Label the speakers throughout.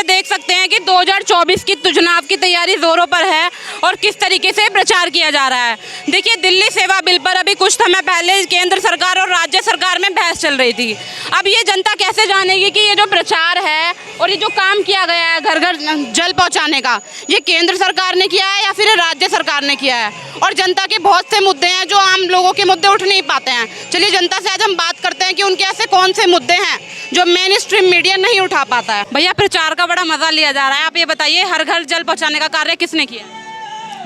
Speaker 1: ये देख सकते हैं कि 2024 की चुनाव की तैयारी जोरों पर है और किस तरीके से प्रचार किया जा रहा है। देखिए, दिल्ली सेवा बिल पर अभी कुछ समय पहले केंद्र सरकार और राज्य सरकार में बहस चल रही थी। अब ये जनता कैसे जानेगी कि ये जो प्रचार है और ये जो काम किया गया है घर घर जल पहुंचाने का, ये केंद्र सरकार ने किया है या फिर राज्य सरकार ने किया है। और जनता के बहुत से मुद्दे हैं जो आम लोगों के मुद्दे उठ नहीं पाते हैं। चलिए जनता से आज हम बात करते हैं कि उनके ऐसे कौन से मुद्दे हैं जो मेन स्ट्रीम मीडिया नहीं उठा पाता है। भैया, प्रचार का बड़ा मजा लिया जा रहा है, आप ये बताइए हर घर जल पहुंचाने का कार्य किसने किया?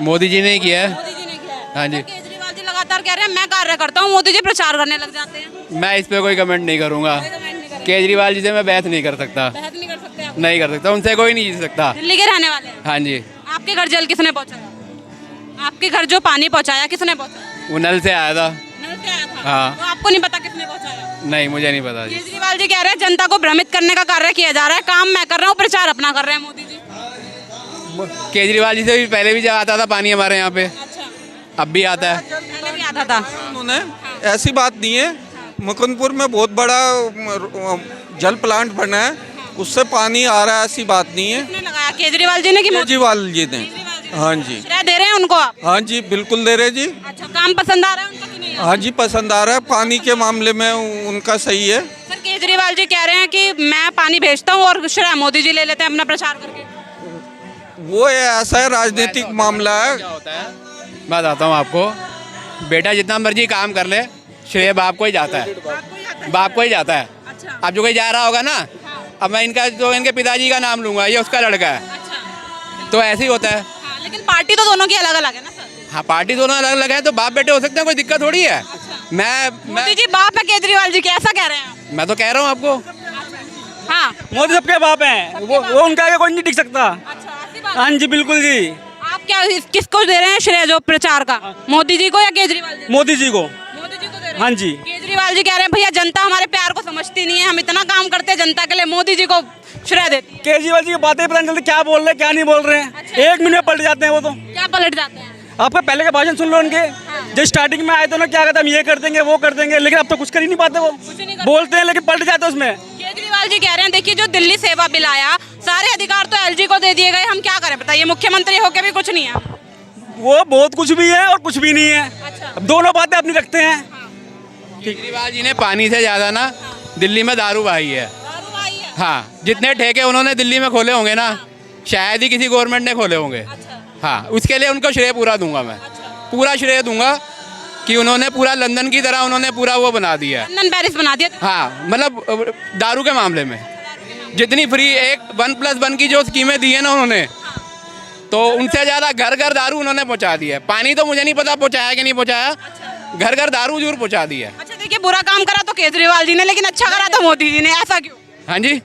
Speaker 2: मोदी जी ने किया है।
Speaker 1: मोदी जी ने किया है।
Speaker 2: हाँ जी।
Speaker 1: केजरीवाल जी लगातार कह रहे हैं मैं कार्य करता हूँ, मोदी जी प्रचार करने लग जाते हैं।
Speaker 2: मैं इस पे कोई कमेंट नहीं करूँगा। केजरीवाल जी से मैं बहस नहीं कर सकता।
Speaker 1: बहस नहीं कर सकते आप?
Speaker 2: नहीं कर सकता, उनसे कोई नहीं जीत सकता।
Speaker 1: दिल्ली के रहने वाले हैं।
Speaker 2: हाँ जी।
Speaker 1: आपके घर जल किसने पहुंचाया? आपके घर जो पानी पहुंचाया किसने पहुंचाया?
Speaker 2: वो नल से आया था।
Speaker 1: नल से आया था।
Speaker 2: हाँ।
Speaker 1: तो आपको नहीं पता किसने पहुंचाया?
Speaker 2: नहीं, मुझे नहीं पता जी।
Speaker 1: केजरीवाल जी कह रहे हैं जनता को भ्रमित करने का कार्य किया जा रहा है, काम मैं कर रहा हूँ, प्रचार अपना कर रहे हैं मोदी जी।
Speaker 2: केजरीवाल जी से भी पहले भी जब आता था पानी हमारे यहाँ पे,
Speaker 1: अच्छा,
Speaker 2: अब भी आता है।
Speaker 1: पहले भी आता था।
Speaker 3: उन्होंने ऐसी बात नहीं है। मुकुंदपुर में बहुत बड़ा जल प्लांट बना है, उससे पानी आ रहा है, ऐसी बात नहीं है।
Speaker 1: किसने लगाया, केजरीवाल जी ने कि मोदी?
Speaker 3: केजरीवाल जी ने। हाँ जी।
Speaker 1: श्रेय दे रहे हैं उनको आप?
Speaker 3: हाँ जी, बिल्कुल दे रहे जी।
Speaker 1: अच्छा, काम पसंद आ रहा है उनका कि नहीं?
Speaker 3: हाँ जी, पसंद आ रहा है। पानी के मामले में उनका सही है।
Speaker 1: सर, केजरीवाल जी कह रहे हैं कि मैं पानी भेजता हूँ और श्रेय मोदी जी ले लेते हैं अपना प्रचार करके।
Speaker 3: वो ऐसा है, राजनीतिक मामला है।
Speaker 2: क्या होता है, मैं बताता हूँ आपको। बेटा जितना मर्जी काम कर ले, श्रेय बाप को ही जाता है। बाप को ही जाता है।
Speaker 1: अच्छा।
Speaker 2: अब जो कोई जा रहा होगा ना, अब मैं इनके पिताजी का नाम लूंगा, ये उसका लड़का है,
Speaker 1: अच्छा।
Speaker 2: तो ऐसे ही होता है।
Speaker 1: हाँ, लेकिन पार्टी तो दोनों की अलग अलग है ना सर?
Speaker 2: हाँ, पार्टी दोनों अलग अलग है तो बाप बेटे हो सकते हैं, कोई दिक्कत थोड़ी है। मैं
Speaker 1: मोदी जी बाप है केजरीवाल जी के, ऐसा कह रहे हैं आप?
Speaker 2: मैं तो कह रहा हूँ आपको।
Speaker 1: हाँ।
Speaker 4: मोदी सबके बाप हैं, वो उनके आगे कोई नहीं टिक सकता।
Speaker 1: अच्छा, ऐसी बात।
Speaker 4: हाँ जी, बिल्कुल जी।
Speaker 1: आप क्या किसको दे रहे हैं श्रेय जो प्रचार का, मोदी जी को या केजरीवाल जी?
Speaker 4: मोदी जी को।
Speaker 1: मोदी जी को दे रहे हैं।
Speaker 4: हाँ जी।
Speaker 1: केजरीवाल जी कह रहे हैं भैया जनता हमारे प्यार को समझती नहीं है, हम इतना काम करते हैं जनता के लिए, मोदी जी को श्रेय देती है।
Speaker 4: केजरीवाल जी की बातें पता नहीं चलती, क्या बोल रहे हैं क्या नहीं बोल रहे हैं।
Speaker 1: अच्छा।
Speaker 4: 1 मिनट में पलट जाते हैं वो तो।
Speaker 1: क्या पलट जाते हैं?
Speaker 4: आपका पहले का भाषण सुन लो उनके। जब स्टार्टिंग में आए थे ना, क्या कहते हम ये कर देंगे वो कर देंगे, लेकिन अब तो कुछ कर ही नहीं पाते। वो
Speaker 1: नहीं कर
Speaker 4: बोलते हैं लेकिन पलट जाते हैं उसमें।
Speaker 1: केजरीवाल जी कह रहे हैं देखिए जो दिल्ली सेवा बिल आया, सारे अधिकार तो एलजी को दे दिए गए, हम क्या करें बताइए, मुख्यमंत्री होके भी कुछ नहीं है।
Speaker 4: वो बहुत कुछ भी है और कुछ भी नहीं है।
Speaker 1: अच्छा।
Speaker 4: अब दोनों बातें अपनी रखते हैं।
Speaker 2: केजरीवाल जी ने पानी से ज्यादा ना दिल्ली में दारू बहाई है।
Speaker 1: दारू आई है।
Speaker 2: हाँ, जितने ठेके उन्होंने दिल्ली में खोले होंगे ना, शायद ही किसी गवर्नमेंट ने खोले होंगे।
Speaker 1: अच्छा।
Speaker 2: हाँ, उसके लिए उनको श्रेय पूरा दूंगा मैं। पूरा श्रेय दूंगा कि उन्होंने पूरा लंदन की तरह उन्होंने पूरा वो बना दिया है।
Speaker 1: लंदन पेरिस बना दिया।
Speaker 2: हाँ, मतलब दारू के मामले में जितनी फ्री एक 1+1 की जो स्कीमें दी है ना उन्होंने, तो उनसे ज़्यादा घर घर दारू उन्होंने पहुँचा दिया है। पानी तो मुझे नहीं पता पहुँचाया कि नहीं पहुँचाया, घर घर दारू जरूर पहुँचा दिया है।
Speaker 1: अच्छा, देखिए बुरा काम करा तो केजरीवाल जी ने, लेकिन अच्छा करा तो मोदी जी ने, ऐसा क्यों?
Speaker 2: हाँ जी,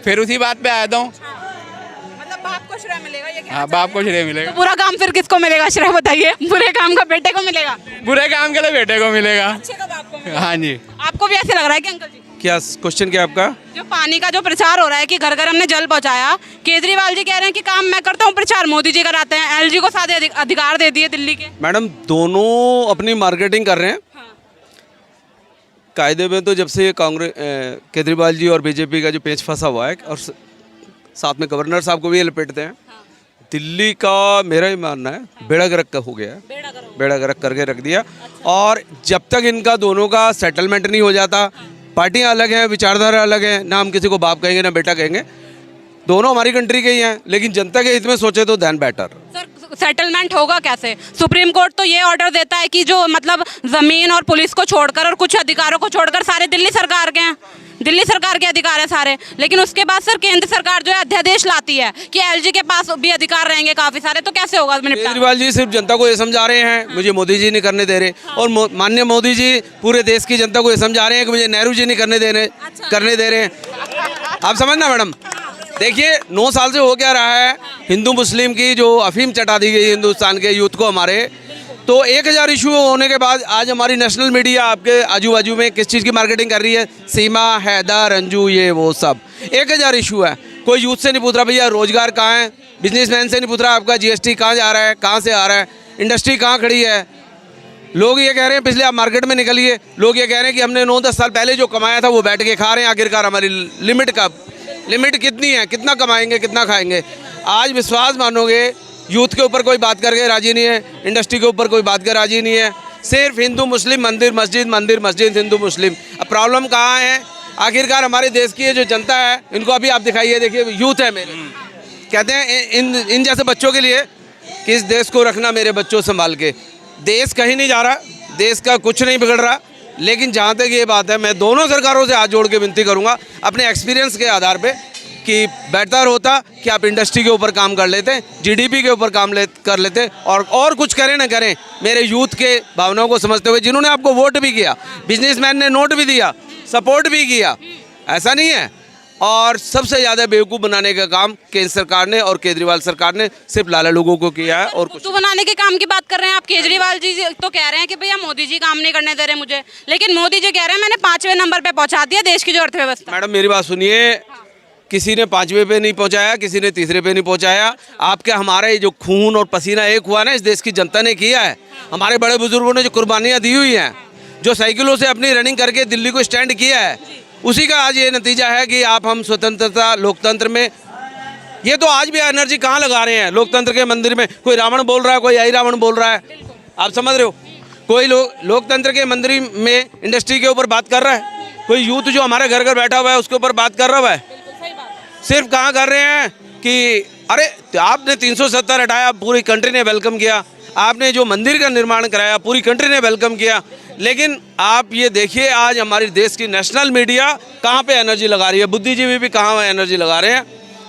Speaker 2: फिर उसी बात पे आया था।
Speaker 1: मतलब बाप को श्रेय मिलेगा ये क्या?
Speaker 2: हाँ, बाप को श्रेय मिलेगा।
Speaker 1: तो बुरा काम फिर किसको मिलेगा श्रेय बताइए? बुरे काम का बेटे को मिलेगा,
Speaker 2: बुरे काम के लिए बेटे को मिलेगा।
Speaker 1: अच्छे का बाप को मिलेगा।
Speaker 2: हाँ जी।
Speaker 1: आपको भी ऐसे लग रहा है कि अंकल जी?
Speaker 3: क्या क्वेश्चन क्या आपका?
Speaker 1: जो पानी का जो प्रचार हो रहा है कि घर घर हमने जल पहुंचाया, केजरीवाल जी कह रहे हैं कि काम मैं करता हूँ, प्रचार मोदी जी कराते हैं, एलजी को सारे अधिकार दे दिए दिल्ली के।
Speaker 5: मैडम, दोनों अपनी मार्केटिंग कर रहे हैं। कायदे में तो जब से कांग्रेस केजरीवाल जी और बीजेपी का जो पेच फंसा हुआ है, और साथ में गवर्नर साहब को भी ये लपेटते हैं, दिल्ली का मेरा ही मानना है बेड़ा गर्क हो गया है, बेड़ा गर्क करके रख दिया। और जब तक इनका दोनों का सेटलमेंट नहीं हो जाता, पार्टियां अलग हैं, विचारधारा अलग है, ना हम किसी को बाप कहेंगे ना बेटा कहेंगे, दोनों हमारी कंट्री के ही हैं, लेकिन जनता के हित में सोचे तो दैन बेटर।
Speaker 1: सर, सेटलमेंट होगा कैसे? सुप्रीम कोर्ट तो ये ऑर्डर देता है कि जो मतलब जमीन और पुलिस को छोड़कर और कुछ अधिकारों को छोड़कर सारे दिल्ली सरकार के हैं, दिल्ली सरकार के अधिकार है सारे, लेकिन उसके बाद सर केंद्र सरकार जो है अध्यादेश लाती है कि एलजी के पास भी अधिकार रहेंगे काफी सारे, तो कैसे होगा निपटारा?
Speaker 5: केजरीवाल जी सिर्फ जनता को ये समझा रहे हैं, मुझे मोदी जी नहीं करने दे रहे, और माननीय मोदी जी पूरे देश की जनता को ये समझा रहे हैं कि मुझे नेहरू जी नहीं करने दे रहे हैं। आप समझना मैडम, देखिए 9 साल से हो क्या रहा है, हिंदू मुस्लिम की जो अफीम चटा दी गई हिंदुस्तान के यूथ को हमारे, तो 1000 इशू होने के बाद आज हमारी नेशनल मीडिया आपके आजू बाजू में किस चीज़ की मार्केटिंग कर रही है? सीमा, हैदर, अंजू, ये वो सब 1000 इशू है। कोई यूथ से नहीं पूछ रहा भैया रोजगार कहाँ है, बिजनेसमैन से नहीं पूछ रहा आपका जीएसटी कहाँ जा रहा है, कहाँ से आ रहा है, इंडस्ट्री कहाँ खड़ी है। लोग ये कह रहे हैं पिछले आप मार्केट में निकलिए, लोग ये कह रहे हैं कि हमने 9-10 साल पहले जो कमाया था वो बैठ के खा रहे हैं, आखिरकार हमारी लिमिट कब लिमिट कितनी है, कितना कमाएंगे, कितना खाएंगे। आज विश्वास मानोगे, यूथ के ऊपर कोई बात करके राजी नहीं है, इंडस्ट्री के ऊपर कोई बात कर राजी नहीं है। सिर्फ हिंदू मुस्लिम, मंदिर मस्जिद, मंदिर मस्जिद, हिंदू मुस्लिम। अब प्रॉब्लम कहाँ है? आखिरकार हमारे देश की ये जो जनता है, इनको अभी आप दिखाइए, देखिए यूथ है मेरे, कहते हैं इन जैसे बच्चों के लिए कि इस देश को रखना मेरे बच्चों संभाल के। देश कहीं नहीं जा रहा, देश का कुछ नहीं बिगड़ रहा, लेकिन जहाँ तक ये बात है, मैं दोनों सरकारों से हाथ जोड़ के विनती करूँगा अपने एक्सपीरियंस के आधार पे कि बेहतर होता कि आप इंडस्ट्री के ऊपर काम कर लेते, जीडीपी के ऊपर काम कर लेते, और कुछ करें ना करें, मेरे यूथ के भावनाओं को समझते हुए, जिन्होंने आपको वोट भी किया, बिजनेसमैन ने नोट भी दिया, सपोर्ट भी किया, ऐसा नहीं है। और सबसे ज़्यादा बेवकूफ़ बनाने का काम केंद्र सरकार ने और केजरीवाल सरकार ने सिर्फ लाला लोगों को किया है, और कुछ
Speaker 1: तो बनाने के काम की बात कर रहे हैं आप। केजरीवाल जी तो कह रहे हैं कि भैया मोदी जी काम नहीं करने दे रहे मुझे, लेकिन मोदी जी कह रहे हैं मैंने 5वें नंबर पे पहुंचा दिया देश की जो अर्थव्यवस्था।
Speaker 5: मैडम मेरी बात सुनिए, किसी ने 5वें पे नहीं पहुंचाया, किसी ने 3रे पे नहीं पहुंचाया। आपके हमारे जो खून और पसीना एक हुआ ना, इस देश की जनता ने किया है। हमारे बड़े बुजुर्गों ने जो कुर्बानियाँ दी हुई हैं, जो साइकिलों से अपनी रनिंग करके दिल्ली को स्टैंड किया है, उसी का आज ये नतीजा है कि हम स्वतंत्रता लोकतंत्र में, ये तो आज भी एनर्जी कहाँ लगा रहे हैं लोकतंत्र के मंदिर में। कोई रावण बोल रहा है, कोई आई रावण बोल रहा है, आप समझ रहे हो। कोई लोकतंत्र के मंदिर में इंडस्ट्री के ऊपर बात कर रहा है, कोई यूथ जो हमारे घर घर बैठा हुआ है उसके ऊपर बात कर रहा है। सिर्फ कहाँ कर रहे हैं कि अरे आपने 370 हटाया, पूरी कंट्री ने वेलकम किया, आपने जो मंदिर का निर्माण कराया पूरी कंट्री ने वेलकम किया। लेकिन आप ये देखिए आज हमारे देश की नेशनल मीडिया कहाँ पे एनर्जी लगा रही है, बुद्धिजीवी भी कहाँ एनर्जी लगा रहे हैं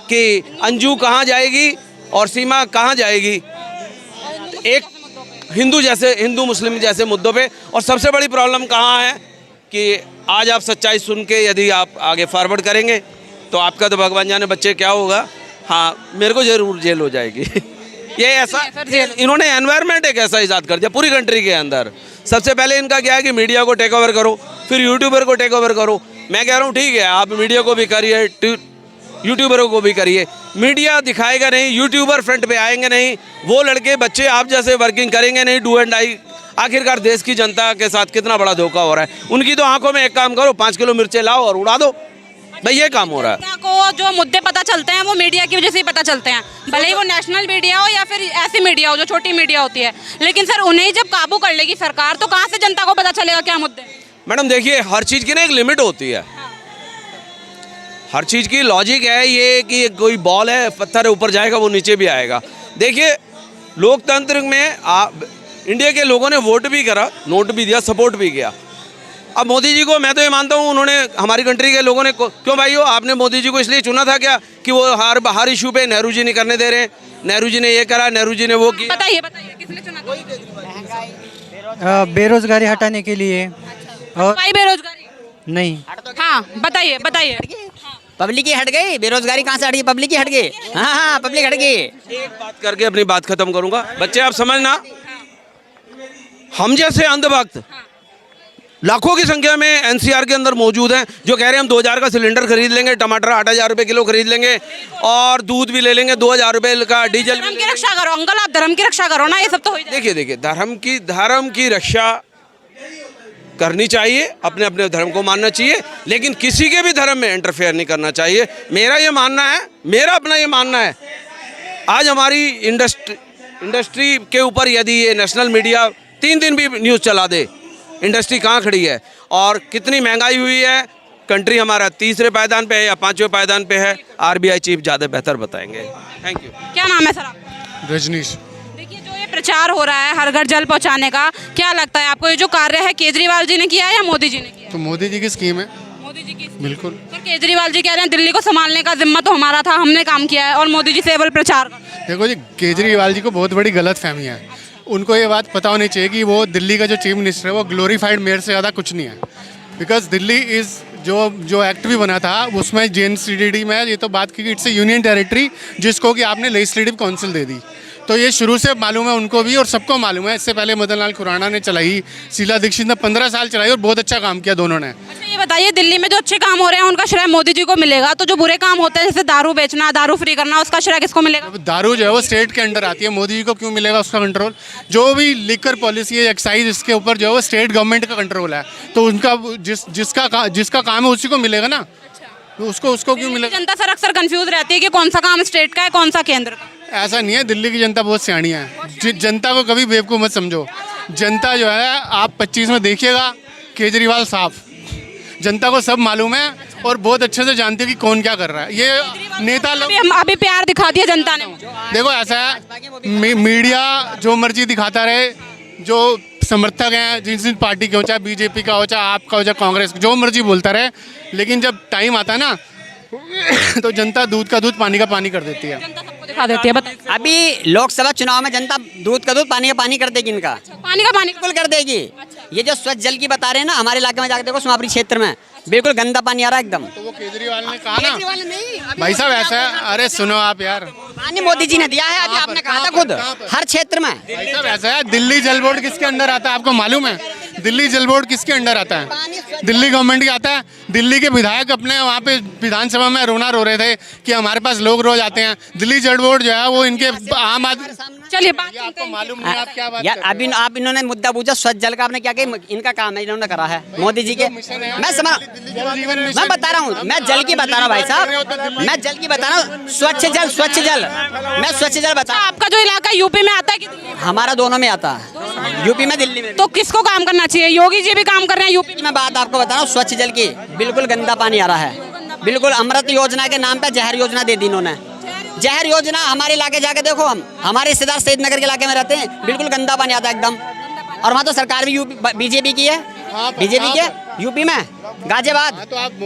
Speaker 5: कि अंजू कहाँ जाएगी और सीमा कहाँ जाएगी, एक हिंदू मुस्लिम जैसे मुद्दों पे। और सबसे बड़ी प्रॉब्लम कहाँ है कि आज आप सच्चाई सुन के यदि आप आगे फॉरवर्ड करेंगे तो आपका तो भगवान जाने बच्चे क्या होगा। हाँ, मेरे को जरूर जेल हो जाएगी। ये ऐसा इन्होंने एनवायरनमेंट एक ऐसा ईजाद कर दिया पूरी कंट्री के अंदर। सबसे पहले इनका क्या है कि मीडिया को टेक ओवर करो, फिर यूट्यूबर को टेक ओवर करो। मैं कह रहा हूँ ठीक है, आप मीडिया को भी करिए, यूट्यूबरों को भी करिए। मीडिया दिखाएगा नहीं, यूट्यूबर फ्रंट पे आएंगे नहीं, वो लड़के बच्चे आप जैसे वर्किंग करेंगे नहीं, डू एंड डाई। आखिरकार देश की जनता के साथ कितना बड़ा धोखा हो रहा है। उनकी तो आंखों में एक काम करो, 5 किलो मिर्चें लाओ और उड़ा दो, भाई ये काम हो रहा है।
Speaker 1: जनता को जो मुद्दे पता चलते हैं वो मीडिया की वजह से ही पता चलते हैं, भले ही वो नेशनल मीडिया हो या फिर ऐसी मीडिया हो जो छोटी मीडिया होती है। लेकिन सर उन्हें जब काबू कर लेगी सरकार तो कहाँ से जनता को पता चलेगा क्या मुद्दे।
Speaker 5: मैडम देखिए, हर चीज़ की ना एक लिमिट होती है, हर चीज़ की लॉजिक है ये कि कोई बॉल है, पत्थर ऊपर जाएगा वो नीचे भी आएगा। देखिए लोकतंत्र में इंडिया के लोगों ने वोट भी करा, नोट भी दिया, सपोर्ट भी किया। अब मोदी जी को मैं तो ये मानता हूँ उन्होंने हमारी कंट्री के लोगों ने क्यों भाई हो, आपने मोदी जी को इसलिए चुना था क्या कि वो हर इशू पे नेहरू जी नहीं करने दे रहे, नेहरू जी ने ये करा, नेहरू जी ने वो किया।
Speaker 1: बताइए किसने चुना था?
Speaker 6: बेरोजगारी हटाने के लिए। और
Speaker 1: भाई बेरोजगारी
Speaker 6: नहीं,
Speaker 1: हाँ बताइए
Speaker 7: पब्लिक ही हट गई, बेरोजगारी कहाँ से हट गई, पब्लिक ही हट गई। हाँ पब्लिक हट गई।
Speaker 5: एक बात करके अपनी बात खत्म करूंगा। बच्चे आप समझना, हम जैसे अंधभक्त लाखों की संख्या में एनसीआर के अंदर मौजूद हैं जो कह रहे हैं हम 2000 का सिलेंडर खरीद लेंगे, टमाटर 8000 रुपये किलो खरीद लेंगे और दूध भी ले लेंगे 2000 रुपये का, डीजल।
Speaker 1: धर्म की रक्षा करो अंकल, आप धर्म की रक्षा करो ना, ये सब तो हो ही जाएगा।
Speaker 5: देखिए धर्म की रक्षा करनी चाहिए, अपने अपने धर्म को मानना चाहिए, लेकिन किसी के भी धर्म में इंटरफेयर नहीं करना चाहिए। मेरा ये मानना है, मेरा अपना ये मानना है। आज हमारी इंडस्ट्री के ऊपर यदि ये नेशनल मीडिया 3 दिन भी न्यूज़ चला दे, इंडस्ट्री कहाँ खड़ी है और कितनी महंगाई हुई है, कंट्री हमारा 3रे पायदान पे है या 5वें पायदान पे है, आरबीआई चीफ ज़्यादा बेहतर बताएंगे। Thank you.
Speaker 1: क्या नाम है सर आपका?
Speaker 8: रजनीश।
Speaker 1: देखिए जो ये प्रचार हो रहा है हर घर जल पहुंचाने का, क्या लगता है आपको ये जो कार्य है केजरीवाल जी ने किया है या मोदी जी ने किया?
Speaker 8: तो मोदी जी की स्कीम है।
Speaker 1: मोदी जी की।
Speaker 8: बिल्कुल।
Speaker 1: सर केजरीवाल जी कह रहे हैं दिल्ली को संभालने का जिम्मा तो हमारा था, हमने काम किया है, और मोदी जी से केवल प्रचार कर।
Speaker 8: देखो जी, केजरीवाल जी को बहुत बड़ी गलत फहमी है। उनको ये बात पता होनी चाहिए कि वो दिल्ली का जो चीफ मिनिस्टर है वो ग्लोरीफाइड मेयर से ज़्यादा कुछ नहीं है। बिकॉज दिल्ली इज़ जो एक्ट भी बना था उसमें JNCDD में ये तो बात की कि इट्स ए यूनियन टेरिटरी जिसको कि आपने लेजिस्लेटिव काउंसिल दे दी। तो ये शुरू से मालूम है उनको भी और सबको मालूम है। इससे पहले मदन लाल खुराना ने चलाई, शीला दीक्षित ने 15 साल चलाई और बहुत अच्छा काम किया दोनों ने।
Speaker 1: अच्छा ये बताइए, दिल्ली में जो अच्छे काम हो रहे हैं उनका श्रेय मोदी जी को मिलेगा, तो जो बुरे काम होते हैं जैसे दारू बेचना, दारू फ्री करना, उसका श्रेय किसको मिलेगा?
Speaker 8: दारू जो है वो स्टेट के अंडर आती है, मोदी जी को क्यों मिलेगा उसका कंट्रोल? जो भी लिकर पॉलिसी है, एक्साइज, इसके ऊपर जो है वो स्टेट गवर्नमेंट का कंट्रोल है, तो उनका जिसका काम है उसी को मिलेगा ना। तो उसको क्यों मिलेगा?
Speaker 1: जनता सर अक्सर कंफ्यूज रहती है कि कौन सा काम स्टेट का है कौन सा केंद्र का।
Speaker 8: ऐसा नहीं है, दिल्ली की जनता बहुत सियाणी है। जनता को कभी बेवकूफ़ मत समझो। जनता जो है, आप 25 में देखिएगा, केजरीवाल साफ, जनता को सब मालूम है और बहुत अच्छे से जानती है कि कौन क्या कर रहा है। ये नेता लोग
Speaker 1: अभी प्यार दिखा दिया जनता ने।
Speaker 8: देखो ऐसा है, मीडिया जो मर्जी दिखाता रहे, जो समर्थक हैं जिस पार्टी के हो, चाहे बीजेपी का हो, चाहे आपका हो, चाहे कांग्रेस, जो मर्जी बोलता रहे, लेकिन जब टाइम आता है ना तो जनता दूध का दूध पानी का पानी कर देती है।
Speaker 1: जनता सबको दिखा देती है। बताइए,
Speaker 7: अभी लोकसभा चुनाव में जनता दूध का दूध पानी का पानी कर देगी इनका,
Speaker 1: पानी का पानी
Speaker 7: बिल्कुल कर देगी। ये जो स्वच्छ जल की बता रहे हैं ना, हमारे इलाके में जाकर देखो, सोमापुरी क्षेत्र में बिल्कुल गंदा पानी आ रहा है एकदम।
Speaker 8: तो वो केजरीवाल ने कहा ना,
Speaker 7: केजरीवाल नहीं,
Speaker 8: भाई साहब ऐसा है, अरे सुनो आप यार,
Speaker 7: पानी मोदी जी ने दिया है, अभी आपने कहा था खुद, हर क्षेत्र में।
Speaker 8: भाई साहब ऐसा है, दिल्ली जल बोर्ड किसके अंडर आता है आपको मालूम है? दिल्ली जल बोर्ड किसके अंडर आता है? दिल्ली गवर्नमेंट के आता है। दिल्ली के विधायक अपने वहाँ पे विधानसभा में रोना रो रहे थे कि हमारे पास लोग रोज आते हैं। दिल्ली जल बोर्ड जो है वो इनके आम आदमी,
Speaker 1: चलिए
Speaker 8: आपको मालूम नहीं, आप क्या बात
Speaker 7: यार अभी आप इन्होंने मुद्दा पूछा स्वच्छ जल का, आपने क्या किया? इनका काम है, इन्होंने करा है मोदी जी के। मैं समझ, मैं बता रहा हूँ, मैं जल की बता रहा हूँ भाई साहब, मैं जल की बता रहा हूँ, स्वच्छ जल, स्वच्छ जल, मैं स्वच्छ जल बता।
Speaker 1: आपका जो इलाका यूपी में आता है कि दिल्ली में?
Speaker 7: हमारा दोनों में आता है, यूपी में, दिल्ली में।
Speaker 1: तो किसको काम करना चाहिए? योगी जी भी काम कर रहे हैं यूपी में।
Speaker 7: मैं बात आपको बता रहा हूँ स्वच्छ जल की, बिल्कुल गंदा पानी आ रहा है, बिल्कुल अमृत योजना के नाम पे जहर योजना दे दी इन्होंने। जहर योजना, हमारे इलाके जाके देखो, हम हमारे रिश्तेदार सईद नगर के इलाके में रहते हैं, बिल्कुल गंदा पानी आता है एकदम। और वहाँ तो सरकार भी यूपी बीजेपी की है, बीजेपी के यूपी में गाजियाबाद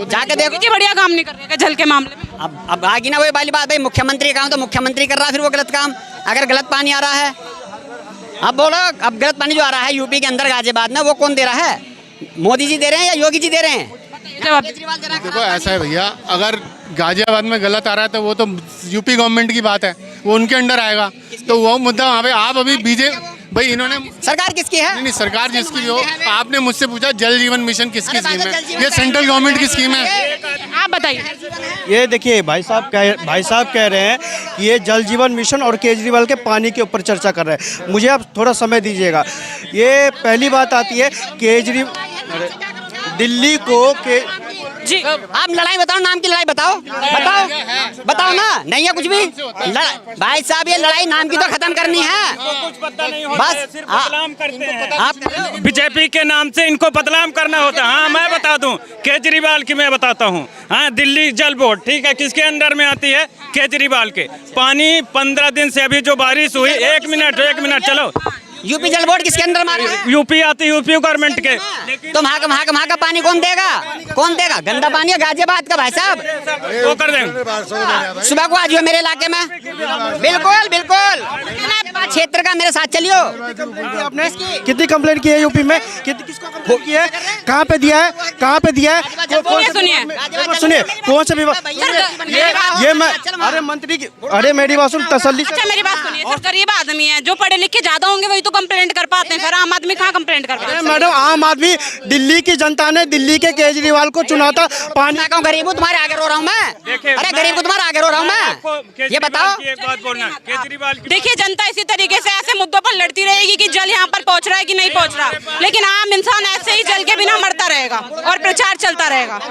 Speaker 7: जाके देखो।
Speaker 1: जी बढ़िया काम नहीं कर रहे हैं जल के मामले में।
Speaker 7: अब आगे ना वही वाली बात, भाई मुख्यमंत्री का काम तो मुख्यमंत्री कर रहा है, फिर वो गलत काम। अगर गलत पानी आ रहा है, अब बोलो, अब गलत पानी जो आ रहा है यूपी के अंदर गाजियाबाद में, वो कौन दे रहा है? मोदी जी दे रहे हैं या योगी जी दे रहे हैं?
Speaker 8: देखो ऐसा है भैया, अगर गाजियाबाद में गलत आ रहा है तो वो तो यूपी गवर्नमेंट की बात है, वो उनके अंडर आएगा, तो वो मुद्दा वहाँ पे। आप अभी बीजेपी, भाई इन्होंने,
Speaker 7: सरकार किसकी है?
Speaker 8: नहीं सरकार जिसकी भी हो, आपने मुझसे पूछा जल जीवन मिशन किसकी स्कीम है? ये सेंट्रल गवर्नमेंट की स्कीम है।
Speaker 1: आप बताइए।
Speaker 9: ये देखिए भाई साहब कह रहे हैं कि ये जल जीवन मिशन और केजरीवाल के पानी के ऊपर चर्चा कर रहे हैं। मुझे आप थोड़ा समय दीजिएगा। ये पहली बात आती है दिल्ली को के
Speaker 7: जी, आप लड़ाई बताओ, नाम की लड़ाई बताओ, बताओ, बताओ ना, नहीं है कुछ भी। भाई साहब ये लड़ाई नाम की तो खत्म करनी है, बस
Speaker 4: बदनाम करते हैं
Speaker 7: आप।
Speaker 4: बीजेपी के नाम से इनको बदनाम करना होता है। हाँ मैं बता दूं, केजरीवाल की मैं बताता हूँ। हाँ, दिल्ली जल बोर्ड ठीक है, किसके अंडर में आती है? केजरीवाल के। पानी 15 दिन से अभी जो बारिश हुई, एक मिनट चलो,
Speaker 7: यूपी जल बोर्ड किसके अंदर मारा है?
Speaker 4: यूपी आती, यूपी गवर्नमेंट के।
Speaker 7: तो वहाँ का पानी कौन देगा? कौन देगा? गंदा पानी है गाजियाबाद का भाई साहब,
Speaker 4: वो कर देंगे।
Speaker 7: सुबह को आ जाओ मेरे इलाके में, बिल्कुल बिल्कुल क्षेत्र का मेरे साथ चलियो।
Speaker 9: आपने कितनी कंप्लेंट की है यूपी में? किसको कंप्लेंट की है? कहाँ पे दिया है? कहाँ पे दिया है? सुनिए, कौन सा विभाग? ये मैं, अरे मंत्री की, अरे मेरी बात सुन, तसल्ली।
Speaker 1: अच्छा मेरी बात सुनिए सर, गरीब आदमी है, जो पढ़े लिखे ज्यादा होंगे वही तो कंप्लेंट कर पाते हैं, फिर आम आदमी कहाँ कंप्लेंट कर पाते हैं?
Speaker 9: मैडम आम आदमी, दिल्ली की जनता ने दिल्ली के केजरीवाल को चुना था। पानी
Speaker 7: मैं गरीब हूँ, तुम्हारे आगे रो रहा हूँ मैं। अरे गरीब हूँ, तुम्हारे आगे रो रहा हूँ मैं। ये बताओ,
Speaker 4: एक बात बोलना, केजरीवाल
Speaker 1: देखिए जनता इसी तरीके से ऐसे मुद्दों पर लड़ती रहेगी कि जल यहाँ पर पहुँच रहा है कि नहीं पहुँच रहा, लेकिन आम इंसान ऐसे ही जल के बिना मरता रहेगा और प्रचार चलता रहेगा।